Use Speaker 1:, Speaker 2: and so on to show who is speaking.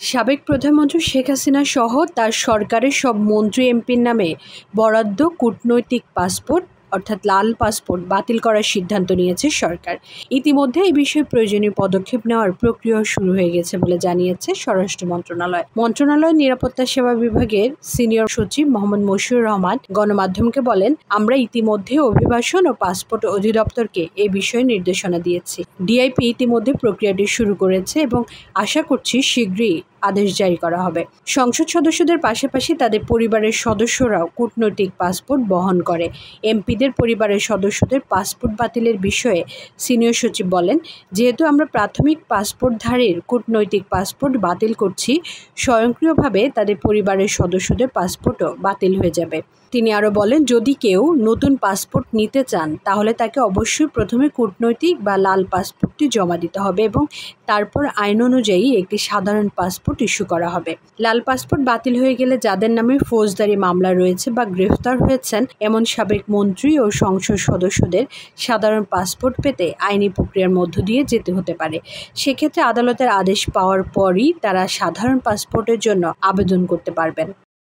Speaker 1: সাবেক প্রধানমন্ত্রী শেখ হাসিনা সহ তার সরকারের সব মন্ত্রী এমপির নামে বরাদ্দ কূটনৈতিক পাসপোর্ট অর্থাৎ লাল পাসপোর্ট বাতিল করার সিদ্ধান্ত নিয়েছে সরকার। ইতিমধ্যে এই বিষয়ে প্রয়োজনীয় পদক্ষেপ নেওয়ার প্রক্রিয়া শুরু হয়ে গেছে বলে জানিয়েছে স্বরাষ্ট্র মন্ত্রণালয়। মন্ত্রণালয়ের নিরাপত্তা সেবা বিভাগের সিনিয়র সচিব মোহাম্মদ মশিউর রহমান গণমাধ্যমকে বলেন, আমরা ইতিমধ্যে অভিবাসন ও পাসপোর্ট অধিদপ্তরকে এ বিষয়ে নির্দেশনা দিয়েছি। ডিআইপি ইতিমধ্যে প্রক্রিয়াটি শুরু করেছে এবং আশা করছি শীঘ্রই আদেশ জারি করা হবে। সংসদ সদস্যদের পাশাপাশি তাদের পরিবারের সদস্যরাও কূটনৈতিক পাসপোর্ট বহন করে। এমপিদের পরিবারের সদস্যদের পাসপোর্ট বাতিলের বিষয়ে সিনিয়র সচিব বলেন, যেহেতু আমরা প্রাথমিক পাসপোর্টধারীর কূটনৈতিক পাসপোর্ট বাতিল করছি, স্বয়ংক্রিয়ভাবে তাদের পরিবারের সদস্যদের পাসপোর্টও বাতিল হয়ে যাবে। তিনি আরও বলেন, যদি কেউ নতুন পাসপোর্ট নিতে চান তাহলে তাকে অবশ্যই প্রথমে কূটনৈতিক বা লাল পাসপোর্টটি জমা দিতে হবে এবং তারপর আইন অনুযায়ী একটি সাধারণ পাসপোর্ট ইস্যু করা হবে। লাল পাসপোর্ট বাতিল হয়ে গেলে যাদের নামে ফৌজদারি মামলা রয়েছে বা গ্রেফতার হয়েছেন এমন সাবেক মন্ত্রী ও সংসদ সদস্যদের সাধারণ পাসপোর্ট পেতে আইনি প্রক্রিয়ার মধ্য দিয়ে যেতে হতে পারে। সেক্ষেত্রে আদালতের আদেশ পাওয়ার পরই তারা সাধারণ পাসপোর্টের জন্য আবেদন করতে পারবেন।